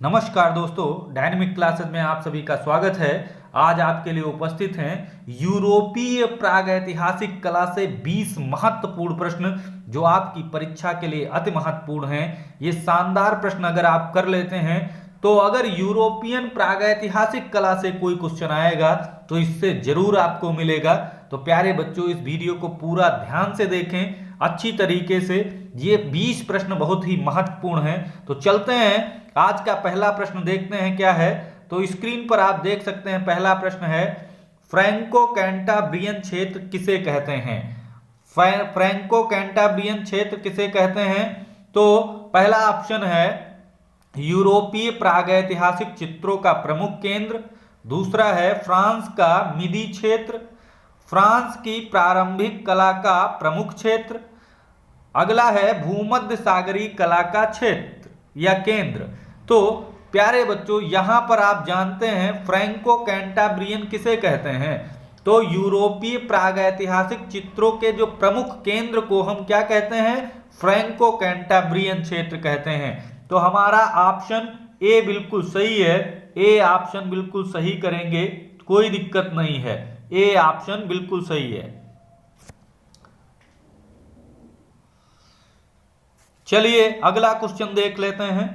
नमस्कार दोस्तों, dynamic classes में आप सभी का स्वागत है। आज आपके लिए उपस्थित हैं यूरोपीय प्रागैतिहासिक कला से 20 महत्वपूर्ण प्रश्न जो आपकी परीक्षा के लिए अति महत्वपूर्ण हैं। ये शानदार प्रश्न अगर आप कर लेते हैं तो अगर यूरोपियन प्रागैतिहासिक कला से कोई क्वेश्चन आएगा तो इससे जरूर आपको मिलेगा। तो प्यारे बच्चों, इस वीडियो को पूरा ध्यान से देखें अच्छी तरीके से। ये 20 प्रश्न बहुत ही महत्वपूर्ण हैं। तो चलते हैं, आज का पहला प्रश्न देखते हैं क्या है। तो स्क्रीन पर आप देख सकते हैं, पहला प्रश्न है फ्रैंको कैंटाब्रियन क्षेत्र किसे कहते हैं। फ्रैंको कैंटाब्रियन क्षेत्र किसे कहते हैं? तो पहला ऑप्शन है यूरोपीय प्रागैतिहासिक चित्रों का प्रमुख केंद्र। दूसरा है फ्रांस का मिदी क्षेत्र, फ्रांस की प्रारंभिक कला का प्रमुख क्षेत्र। अगला है भूमध्य सागरीय कला का क्षेत्र या केंद्र। तो प्यारे बच्चों, यहां पर आप जानते हैं फ्रैंको कैंटाब्रियन किसे कहते हैं। तो यूरोपीय प्रागैतिहासिक चित्रों के जो प्रमुख केंद्र को हम क्या कहते हैं? फ्रैंको कैंटाब्रियन क्षेत्र कहते हैं। तो हमारा ऑप्शन ए बिल्कुल सही है। ए ऑप्शन बिल्कुल सही करेंगे, कोई दिक्कत नहीं है। ए ऑप्शन बिल्कुल सही है। चलिए अगला क्वेश्चन देख लेते हैं।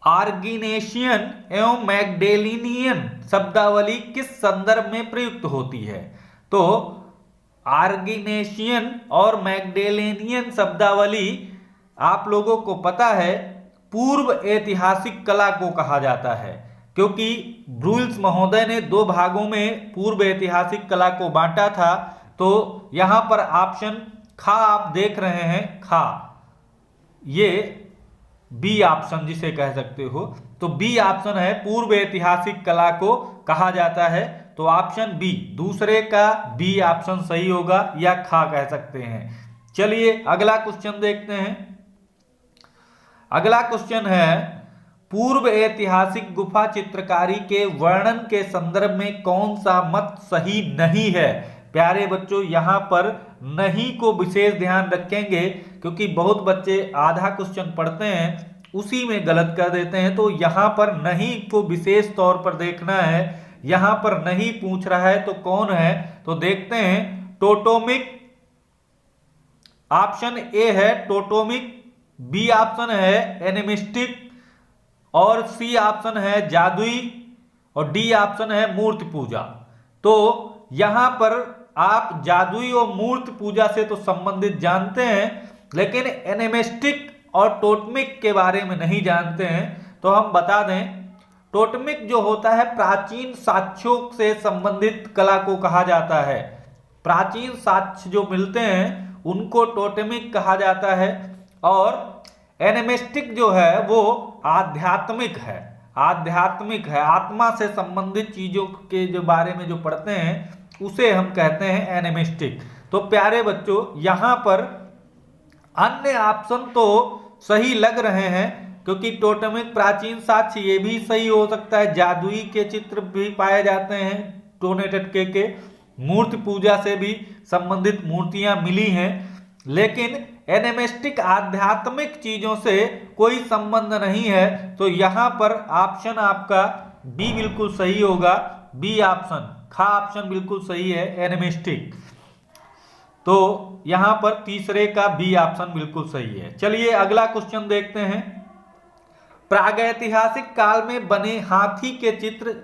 आर्गिनेशियन एवं मैग्डेलिनियन शब्दावली किस संदर्भ में प्रयुक्त होती है? तो आर्गिनेशियन और मैग्डेलिनियन शब्दावली आप लोगों को पता है पूर्व ऐतिहासिक कला को कहा जाता है, क्योंकि ब्रूल्स महोदय ने दो भागों में पूर्व ऐतिहासिक कला को बांटा था। तो यहां पर ऑप्शन खा आप देख रहे हैं, खा, ये बी ऑप्शन जिसे कह सकते हो। तो बी ऑप्शन है पूर्व ऐतिहासिक कला को कहा जाता है। तो ऑप्शन बी, दूसरे का बी ऑप्शन सही होगा या खा कह सकते हैं। चलिए अगला क्वेश्चन देखते हैं। अगला क्वेश्चन है पूर्व ऐतिहासिक गुफा चित्रकारी के वर्णन के संदर्भ में कौन सा मत सही नहीं है? प्यारे बच्चों, यहां पर नहीं को विशेष ध्यान रखेंगे, क्योंकि बहुत बच्चे आधा क्वेश्चन पढ़ते हैं उसी में गलत कर देते हैं। तो यहां पर नहीं को विशेष तौर पर देखना है। यहां पर नहीं पूछ रहा है तो कौन है? तो देखते हैं, टोटोमिक ऑप्शन ए है टोटोमिक, बी ऑप्शन है एनिमिस्टिक, और सी ऑप्शन है जादुई, और डी ऑप्शन है मूर्ति पूजा। तो यहां पर आप जादुई और मूर्ति पूजा से तो संबंधित जानते हैं, लेकिन एनिमिस्टिक और टोटमिक के बारे में नहीं जानते हैं। तो हम बता दें, टोटमिक जो होता है प्राचीन साक्ष्यों से संबंधित कला को कहा जाता है। प्राचीन साक्ष्य जो मिलते हैं उनको टोटमिक कहा जाता है। और एनिमिस्टिक जो है वो आध्यात्मिक है, आध्यात्मिक है, आत्मा से संबंधित चीजों के जो बारे में जो पढ़ते हैं उसे हम कहते हैं एनिमिस्टिक। तो प्यारे बच्चों, यहां पर अन्य ऑप्शन तो सही लग रहे हैं, क्योंकि टोटमिक प्राचीन साक्ष्य ये भी सही हो सकता है, जादुई के चित्र भी पाए जाते हैं टोने टटके के, मूर्ति पूजा से भी संबंधित मूर्तियां मिली हैं, लेकिन एनिमिस्टिक आध्यात्मिक चीजों से कोई संबंध नहीं है। तो यहां पर ऑप्शन आपका बी बिल्कुल सही होगा। बी ऑप्शन, खा ऑप्शन बिल्कुल सही है, एनिमिस्टिक। तो यहां पर तीसरे का बी ऑप्शन बिल्कुल सही है। चलिए अगला क्वेश्चन देखते हैं। प्रागैतिहासिक काल में बने हाथी के चित्र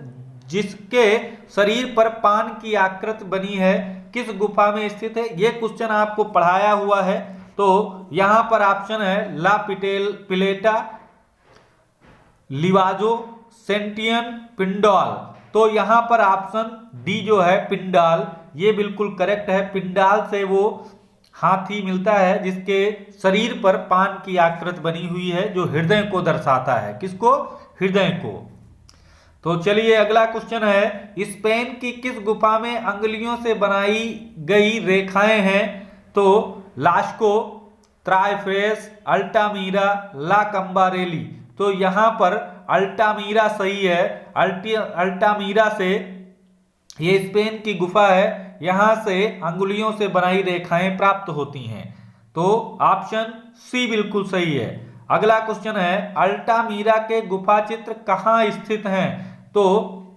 जिसके शरीर पर पान की आकृति बनी है किस गुफा में स्थित है? यह क्वेश्चन आपको पढ़ाया हुआ है। तो यहां पर ऑप्शन है ला पिलेटा, लिवाजो, सेंटियन, पिंडॉल। तो यहां पर ऑप्शन डी जो है पिंडाल, ये बिल्कुल करेक्ट है। पिंडाल से वो हाथी मिलता है जिसके शरीर पर पान की आकृति बनी हुई है, जो हृदय को दर्शाता है। किसको? हृदय को। तो चलिए अगला क्वेश्चन है, स्पेन की किस गुफा में अंगुलियों से बनाई गई रेखाएं हैं? तो लास्को, त्राइफेस, अल्टामीरा, ला कंबारेली। तो यहां पर अल्टामीरा सही है। अल्टामीरा से ये स्पेन की गुफा है, यहां से अंगुलियों से बनाई रेखाएं प्राप्त होती हैं। तो ऑप्शन सी बिल्कुल सही है। अगला क्वेश्चन है अल्टामीरा के गुफा चित्र कहाँ स्थित हैं? तो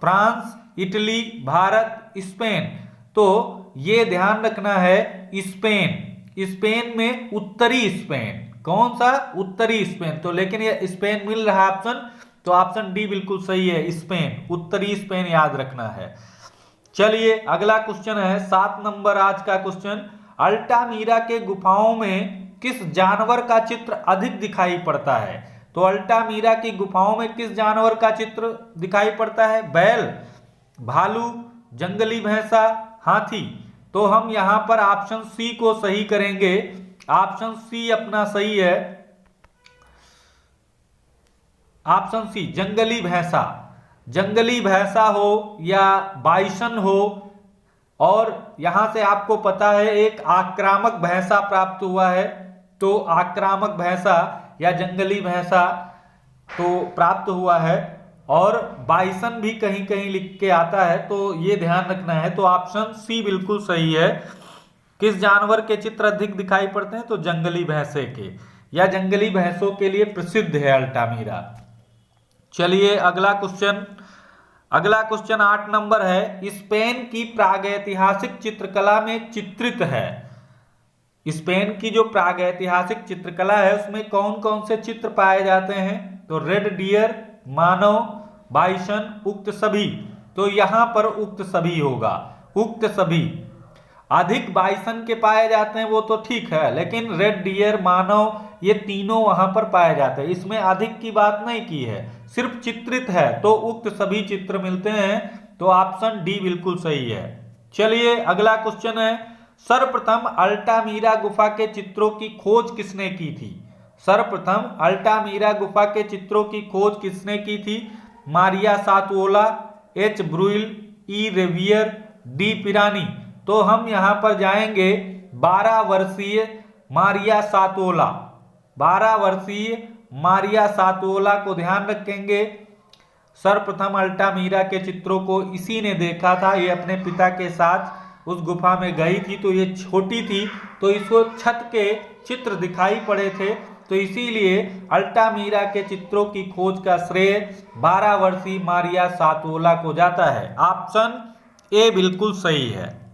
फ्रांस, इटली, भारत, स्पेन। तो ये ध्यान रखना है स्पेन। स्पेन में उत्तरी स्पेन। कौन सा? उत्तरी स्पेन। तो लेकिन ये स्पेन मिल रहा है ऑप्शन, तो ऑप्शन डी बिल्कुल सही है, स्पेन, उत्तरी स्पेन याद रखना है। चलिए अगला क्वेश्चन है 7 नंबर आज का क्वेश्चन, अल्टामीरा के गुफाओं में किस जानवर का चित्र अधिक दिखाई पड़ता है? तो अल्टामीरा की गुफाओं में किस जानवर का चित्र दिखाई पड़ता है? बैल, भालू, जंगली भैंसा, हाथी। तो हम यहां पर ऑप्शन सी को सही करेंगे। ऑप्शन सी अपना सही है, ऑप्शन सी जंगली भैंसा। जंगली भैंसा हो या बाइसन हो, और यहां से आपको पता है एक आक्रामक भैंसा प्राप्त हुआ है, तो आक्रामक भैंसा या जंगली भैंसा तो प्राप्त हुआ है, और बाइसन भी कहीं कहीं लिख के आता है, तो ये ध्यान रखना है। तो ऑप्शन सी बिल्कुल सही है। किस जानवर के चित्र अधिक दिखाई पड़ते हैं? तो जंगली भैंसे के, या जंगली भैंसों के लिए प्रसिद्ध है अल्टामीरा। चलिए अगला क्वेश्चन 8 नंबर है, स्पेन की प्रागैतिहासिक चित्रकला में चित्रित है। स्पेन की जो प्रागैतिहासिक चित्रकला है उसमें कौन कौन से चित्र पाए जाते हैं? तो रेड डियर, मानव, बाइसन, उक्त सभी। तो यहां पर उक्त सभी होगा, उक्त सभी। अधिक बाइसन के पाए जाते हैं वो तो ठीक है, लेकिन रेड डियर, मानव, ये तीनों वहां पर पाए जाते हैं। इसमें अधिक की बात नहीं की है, सिर्फ चित्रित है, तो उक्त सभी चित्र मिलते हैं। तो ऑप्शन डी बिल्कुल सही है। चलिए अगला क्वेश्चन है, सर्वप्रथम अल्टामीरा गुफा के चित्रों की खोज किसने की थी? सर्वप्रथम अल्टामीरा गुफा के चित्रों की खोज किसने की थी? मारिया सातोला, एच ब्रुइल, ई रेवियर, डी पिरानी। तो हम यहां पर जाएंगे 12 वर्षीय मारिया सातोला। 12 वर्षीय मारिया सातोला को ध्यान रखेंगे। सर्वप्रथम अल्टामीरा के चित्रों को इसी ने देखा था। ये अपने पिता के साथ उस गुफा में गई थी, तो ये छोटी थी, तो इसको छत के चित्र दिखाई पड़े थे, तो इसीलिए अल्टामीरा के चित्रों की खोज का श्रेय 12 वर्षीय मारिया सातोला को जाता है। ऑप्शन ए बिल्कुल सही है।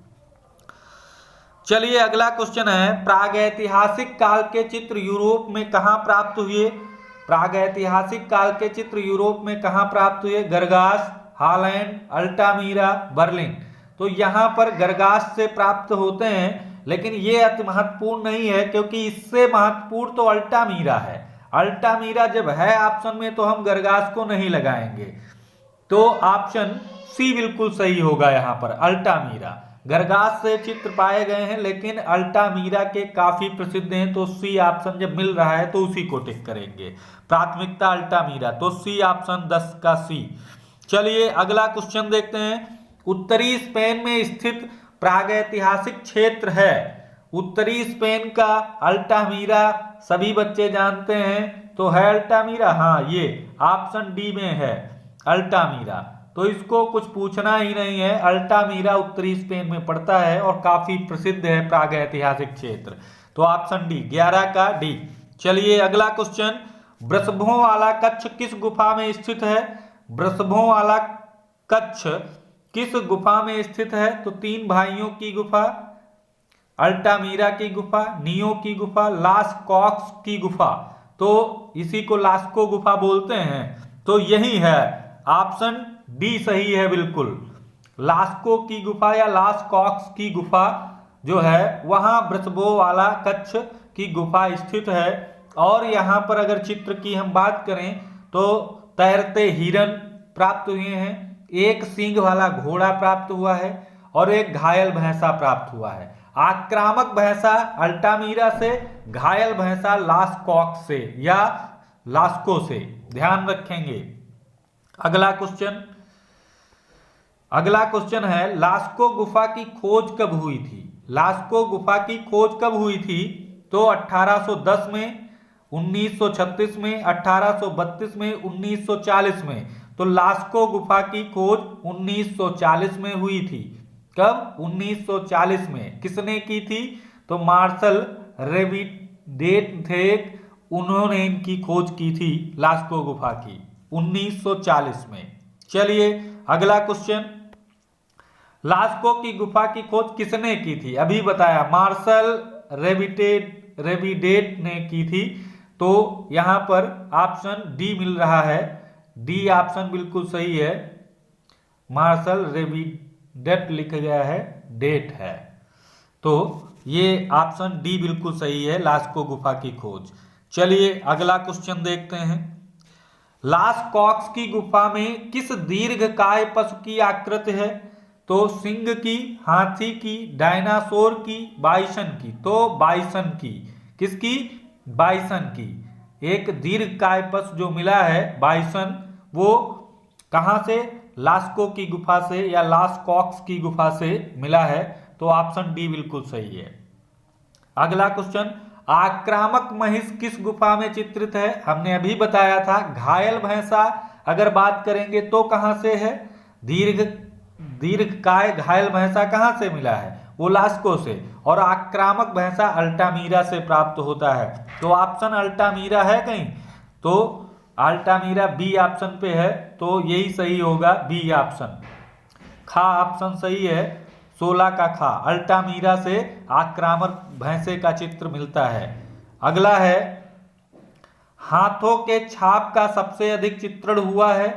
चलिए अगला क्वेश्चन है, प्रागैतिहासिक काल के चित्र यूरोप में कहां प्राप्त हुए? प्रागैतिहासिक काल के चित्र यूरोप में कहां प्राप्त हुए? गरगास, हॉलैंड, अल्टामीरा, बर्लिन। तो यहां पर गरगास से प्राप्त होते हैं, लेकिन ये अति महत्वपूर्ण नहीं है, क्योंकि इससे महत्वपूर्ण तो अल्टामीरा है। अल्टामीरा जब है ऑप्शन में तो हम गरगास को नहीं लगाएंगे। तो ऑप्शन सी बिल्कुल सही होगा। यहां पर अल्टामीरा, गरगास से चित्र पाए गए हैं, लेकिन अल्टामीरा के काफी प्रसिद्ध हैं, तो सी ऑप्शन जब मिल रहा है तो उसी को टिक करेंगे। प्राथमिकता अल्टामीरा, तो सी ऑप्शन 10 का सी। चलिए अगला क्वेश्चन देखते हैं, उत्तरी स्पेन में स्थित प्रागैतिहासिक क्षेत्र है। उत्तरी स्पेन का अल्टामीरा सभी बच्चे जानते हैं, तो है अल्टामीरा। हाँ, ये ऑप्शन डी में है अल्टामीरा, तो इसको कुछ पूछना ही नहीं है। अल्टामीरा उत्तरी स्पेन में पड़ता है और काफी प्रसिद्ध है प्रागैतिहासिक क्षेत्र, तो ऑप्शन डी 11 का डी। चलिए अगला क्वेश्चन, वृषभों वाला कच्छ किस गुफा में स्थित है? वृषभों वाला कच्छ किस गुफा में स्थित है? तो 3 भाइयों की गुफा, अल्टामीरा की गुफा, नियो की गुफा, लास कॉक्स की गुफा। तो इसी को लास्को गुफा बोलते हैं, तो यही है ऑप्शन डी सही है बिल्कुल। लास्को की गुफा या लास कॉक्स की गुफा जो है वहां वृषभों वाला कच्छ की गुफा स्थित है। और यहां पर अगर चित्र की हम बात करें तो तैरते हिरन प्राप्त हुए हैं, एक सींग वाला घोड़ा प्राप्त हुआ है, और एक घायल भैंसा प्राप्त हुआ है। आक्रामक भैंसा अल्टामीरा से, घायल भैंसा लास कॉक्स से या लास्को से, ध्यान रखेंगे। अगला क्वेश्चन है, लास्को गुफा की खोज कब हुई थी? लास्को गुफा की खोज कब हुई थी? तो 1810 में, 1936 में, 1832 में, 1940 में। तो लास्को गुफा की खोज 1940 में हुई थी। कब? 1940 में। किसने की थी? तो मार्शल रेविडेथ उन्होंने इनकी खोज की थी लास्को गुफा की 1940 में। चलिए अगला क्वेश्चन, लास्को की गुफा की खोज किसने की थी? अभी बताया, मार्शल रेविडेट ने की थी। तो यहां पर ऑप्शन डी मिल रहा है, डी ऑप्शन बिल्कुल सही है। मार्शल रेविडेट लिखा गया है, डेट है, तो ये ऑप्शन डी बिल्कुल सही है, लास्को गुफा की खोज। चलिए अगला क्वेश्चन देखते हैं, लास्कॉक्स की गुफा में किस दीर्घकाय पशु की आकृति है? तो सिंह की, हाथी की, डायनासोर की, बाइसन की। तो बाइसन की। किसकी? बाइसन की। एक दीर्घकाय पशु जो मिला है बाइसन, वो कहां से? लास्को की गुफा से या लास्कॉक्स की गुफा से मिला है। तो ऑप्शन डी बिल्कुल सही है। अगला क्वेश्चन, आक्रामक महिष किस गुफा में चित्रित है? हमने अभी बताया था, घायल भैंसा अगर बात करेंगे तो कहां से है? दीर्घकाय घायल भैंसा कहां से मिला है? वो लास्को से। और आक्रामक भैंसा अल्टामीरा से प्राप्त होता है। तो ऑप्शन अल्टामीरा है कहीं? तो अल्टामीरा बी ऑप्शन पे है, तो यही सही होगा, बी ऑप्शन। खा ऑप्शन सही है, 16 का खा, अल्टामीरा से आक्रामक भैंसे का चित्र मिलता है। अगला है, हाथों के छाप का सबसे अधिक चित्रण हुआ है।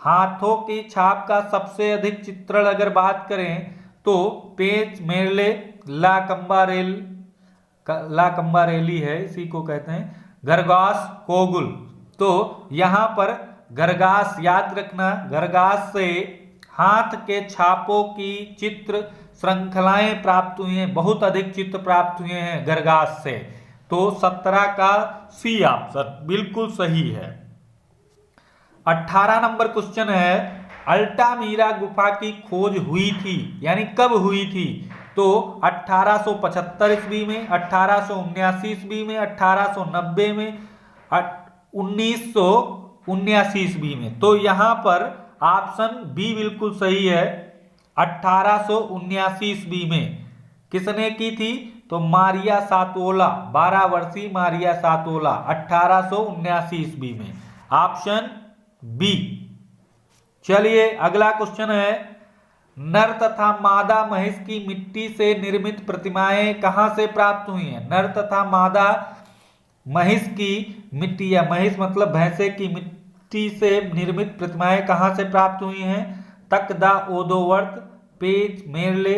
हाथों की छाप का सबसे अधिक चित्रण अगर बात करें तो पेच मेरले ला कंबारेली है, इसी को कहते हैं, गरगास कोगुल। तो यहां पर गरगास याद रखना, गरगास से हाथ के छापों की चित्र श्रृंखलाएं प्राप्त हुई हैं, बहुत अधिक चित्र प्राप्त हुए हैं गरगास से। तो 17 का सी ऑप्शन बिल्कुल सही है। 18 नंबर क्वेश्चन है, अल्टामीरा गुफा की खोज हुई थी, यानी कब हुई थी? तो 1875 ईस्वी में, 1879 ईस्वी में, 1890 में, 1979 ईस्वी में। तो यहां पर ऑप्शन बी बिल्कुल सही है, 1879 ईस्वी में। किसने की थी? तो मारिया सातोला, 12 वर्षीय मारिया सातोला, 1879 ईस्वी में। Option B. चलिए अगला क्वेश्चन है, नर तथा मादा महिष की मिट्टी से निर्मित प्रतिमाएं कहां से प्राप्त हुई हैं? नर तथा मादा महिष की मिट्टी, या महिष मतलब भैंसे की मिट्टी से निर्मित प्रतिमाएं कहां से प्राप्त हुई हैं? तकदा, ओदोवर्त, पेच मेरले,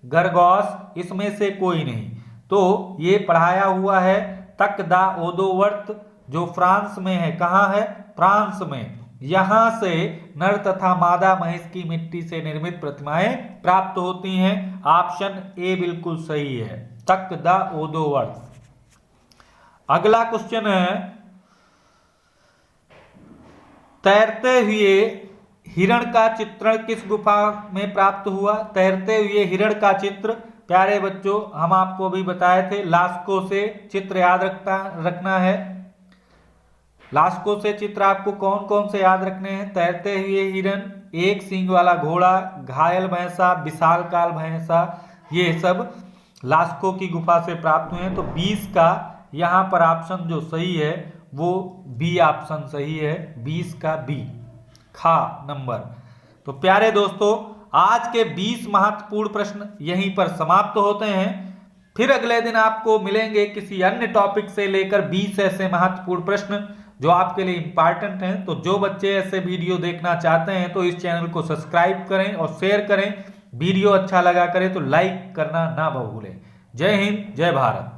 गरगौस, इसमें से कोई नहीं। तो ये पढ़ाया हुआ है तकदा ओदोवर्त, जो फ्रांस में है। कहां है? फ्रांस में। यहां से नर तथा मादा महिष की मिट्टी से निर्मित प्रतिमाएं प्राप्त होती हैं। ऑप्शन ए बिल्कुल सही है, तकदा ओदोवर्त। अगला क्वेश्चन है, तैरते हुए हिरण का चित्रण किस गुफा में प्राप्त हुआ? तैरते हुए हिरण का चित्र, प्यारे बच्चों, हम आपको अभी बताए थे, लास्को से चित्र याद रखना है। लास्को से चित्र आपको कौन कौन से याद रखने हैं? तैरते हुए हिरण, एक सींग वाला घोड़ा, घायल भैंसा, विशालकाय भैंसा, ये सब लास्को की गुफा से प्राप्त हुए हैं। तो 20 का यहां पर ऑप्शन जो सही है वो बी ऑप्शन सही है, 20 का बी, खा नंबर। तो प्यारे दोस्तों, आज के 20 महत्वपूर्ण प्रश्न यहीं पर समाप्त होते हैं। फिर अगले दिन आपको मिलेंगे किसी अन्य टॉपिक से लेकर 20 ऐसे महत्वपूर्ण प्रश्न जो आपके लिए इंपॉर्टेंट हैं। तो जो बच्चे ऐसे वीडियो देखना चाहते हैं तो इस चैनल को सब्सक्राइब करें और शेयर करें। वीडियो अच्छा लगा करें तो लाइक करना ना भूलें। जय हिंद, जय भारत।